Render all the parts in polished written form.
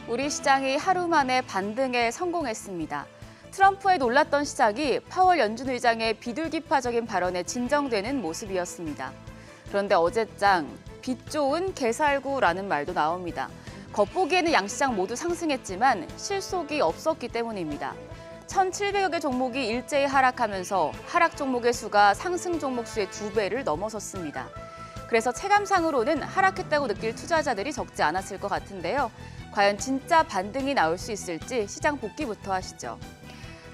우리 시장이 하루 만에 반등에 성공했습니다. 트럼프에 놀랐던 시장이 파월 연준 의장의 비둘기파적인 발언에 진정되는 모습이었습니다. 그런데 어제장 빛 좋은 개살구라는 말도 나옵니다. 겉보기에는 양시장 모두 상승했지만 실속이 없었기 때문입니다. 1,700여 개 종목이 일제히 하락하면서 하락 종목의 수가 상승 종목 수의 2배를 넘어섰습니다. 그래서 체감상으로는 하락했다고 느낄 투자자들이 적지 않았을 것 같은데요. 과연 진짜 반등이 나올 수 있을지 시장 복귀부터 하시죠.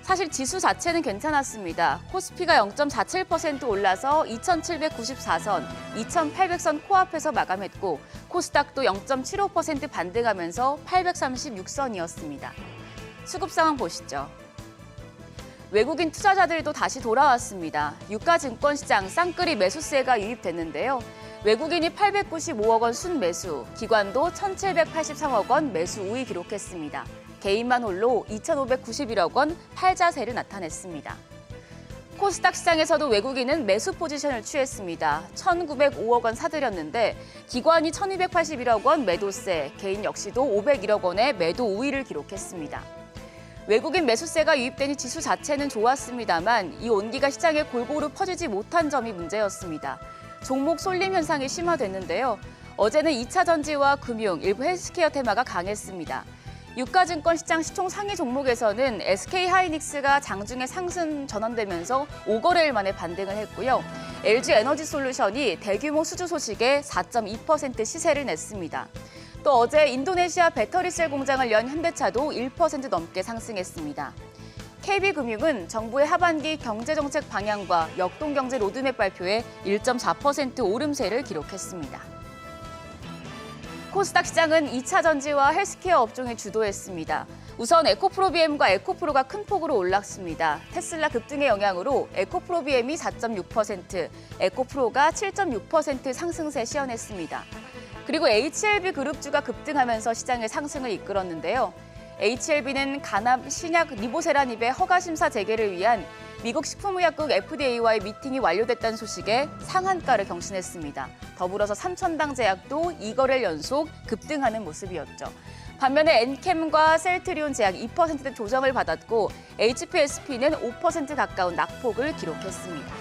사실 지수 자체는 괜찮았습니다. 코스피가 0.47% 올라서 2,794선, 2,800선 코앞에서 마감했고 코스닥도 0.75% 반등하면서 836선이었습니다. 수급 상황 보시죠. 외국인 투자자들도 다시 돌아왔습니다. 유가증권시장 쌍끌이 매수세가 유입됐는데요. 외국인이 895억 원 순매수, 기관도 1,783억 원 매수 우위 기록했습니다. 개인만 홀로 2,591억 원 팔자세를 나타냈습니다. 코스닥 시장에서도 외국인은 매수 포지션을 취했습니다. 1,905억 원 사들였는데 기관이 1,281억 원 매도세, 개인 역시도 501억 원의 매도 우위를 기록했습니다. 외국인 매수세가 유입되니 지수 자체는 좋았습니다만 이 온기가 시장에 골고루 퍼지지 못한 점이 문제였습니다. 종목 쏠림 현상이 심화됐는데요. 어제는 2차 전지와 금융, 일부 헬스케어 테마가 강했습니다. 유가증권 시장 시총 상위 종목에서는 SK하이닉스가 장중에 상승 전환되면서 5거래일 만에 반등을 했고요. LG에너지솔루션이 대규모 수주 소식에 4.2% 시세를 냈습니다. 또 어제 인도네시아 배터리셀 공장을 연 현대차도 1% 넘게 상승했습니다. KB금융은 정부의 하반기 경제정책 방향과 역동경제 로드맵 발표에 1.4% 오름세를 기록했습니다. 코스닥 시장은 2차 전지와 헬스케어 업종이 주도했습니다. 우선 에코프로비엠과 에코프로가 큰 폭으로 올랐습니다. 테슬라 급등의 영향으로 에코프로비엠이 4.6%, 에코프로가 7.6% 상승세 시현했습니다. 그리고 HLB그룹주가 급등하면서 시장의 상승을 이끌었는데요. HLB는 간암 신약 리보세라닙의 허가 심사 재개를 위한 미국 식품의약국 FDA와의 미팅이 완료됐다는 소식에 상한가를 경신했습니다. 더불어서 삼천당 제약도 2거래일 연속 급등하는 모습이었죠. 반면에 엔캠과 셀트리온 제약 2%대 조정을 받았고 HPSP는 5% 가까운 낙폭을 기록했습니다.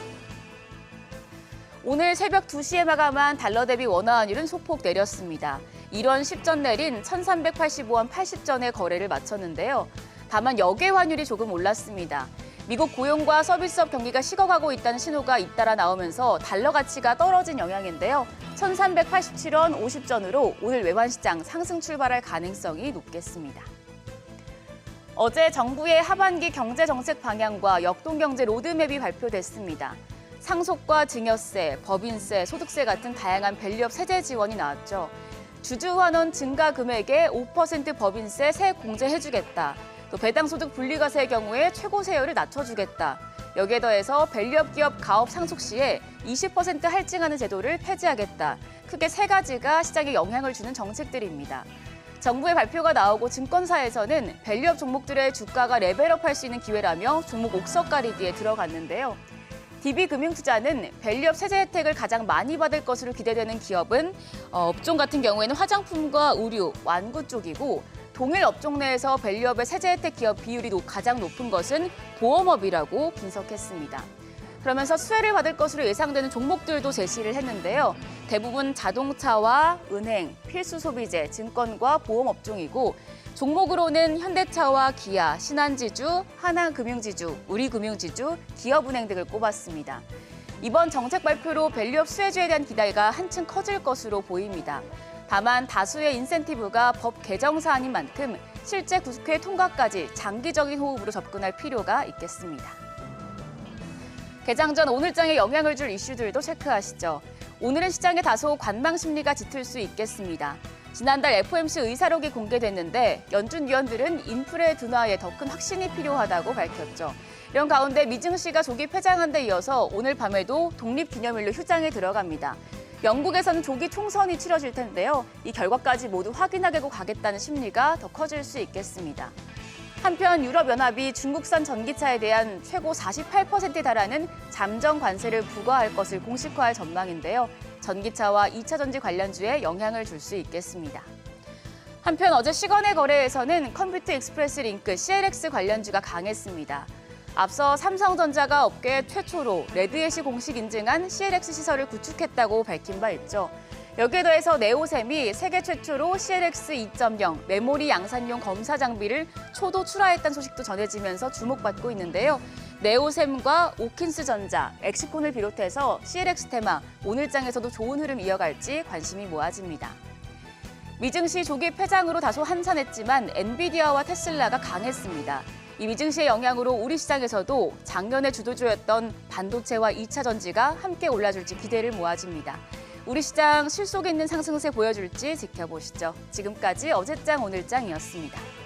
오늘 새벽 2시에 마감한 달러 대비 원화 환율은 소폭 내렸습니다. 1원 10전 내린 1,385원 80전에 거래를 마쳤는데요. 다만 역외 환율이 조금 올랐습니다. 미국 고용과 서비스업 경기가 식어가고 있다는 신호가 잇따라 나오면서 달러 가치가 떨어진 영향인데요. 1,387원 50전으로 오늘 외환시장 상승 출발할 가능성이 높겠습니다. 어제 정부의 하반기 경제정책 방향과 역동경제 로드맵이 발표됐습니다. 상속과 증여세, 법인세, 소득세 같은 다양한 밸류업 세제 지원이 나왔죠. 주주환원 증가 금액에 5% 법인세 세액 공제해주겠다. 또 배당소득 분리과세의 경우에 최고 세율을 낮춰주겠다. 여기에 더해서 밸류업 기업 가업 상속 시에 20% 할증하는 제도를 폐지하겠다. 크게 3가지가 시장에 영향을 주는 정책들입니다. 정부의 발표가 나오고 증권사에서는 밸류업 종목들의 주가가 레벨업할 수 있는 기회라며 종목 옥석 가리기에 들어갔는데요. DB금융투자는 밸류업 세제 혜택을 가장 많이 받을 것으로 기대되는 기업은 업종 같은 경우에는 화장품과 의류, 완구 쪽이고 동일 업종 내에서 밸류업의 세제 혜택 기업 비율이 가장 높은 것은 보험업이라고 분석했습니다. 그러면서 수혜를 받을 것으로 예상되는 종목들도 제시를 했는데요. 대부분 자동차와 은행, 필수소비재, 증권과 보험 업종이고 종목으로는 현대차와 기아, 신한지주, 하나금융지주, 우리금융지주, 기업은행 등을 꼽았습니다. 이번 정책 발표로 밸류업 수혜주에 대한 기대가 한층 커질 것으로 보입니다. 다만 다수의 인센티브가 법 개정 사안인 만큼 실제 국회 통과까지 장기적인 호흡으로 접근할 필요가 있겠습니다. 개장 전 오늘장에 영향을 줄 이슈들도 체크하시죠. 오늘은 시장에 다소 관망 심리가 짙을 수 있겠습니다. 지난달 FOMC 의사록이 공개됐는데 연준 위원들은 인플레 둔화에 더 큰 확신이 필요하다고 밝혔죠. 이런 가운데 미증시가 조기 폐장한 데 이어서 오늘 밤에도 독립기념일로 휴장에 들어갑니다. 영국에서는 조기 총선이 치러질 텐데요. 이 결과까지 모두 확인하고 가겠다는 심리가 더 커질 수 있겠습니다. 한편 유럽연합이 중국산 전기차에 대한 최고 48%에 달하는 잠정 관세를 부과할 것을 공식화할 전망인데요. 전기차와 2차 전지 관련주에 영향을 줄 수 있겠습니다. 한편 어제 시간의 거래에서는 컴퓨터 익스프레스 링크 CLX 관련주가 강했습니다. 앞서 삼성전자가 업계 최초로 레드햇이 공식 인증한 CLX 시설을 구축했다고 밝힌 바 있죠. 여기에 더해서 네오셈이 세계 최초로 CLX 2.0 메모리 양산용 검사 장비를 초도 출하했다는 소식도 전해지면서 주목받고 있는데요. 네오셈과 오킨스전자, 엑시콘을 비롯해서 CLX 테마 오늘장에서도 좋은 흐름 이어갈지 관심이 모아집니다. 미증시 조기 폐장으로 다소 한산했지만 엔비디아와 테슬라가 강했습니다. 이 미증시의 영향으로 우리 시장에서도 작년에 주도주였던 반도체와 2차 전지가 함께 올라줄지 기대를 모아집니다. 우리 시장 실속 있는 상승세 보여줄지 지켜보시죠. 지금까지 어제장 오늘장이었습니다.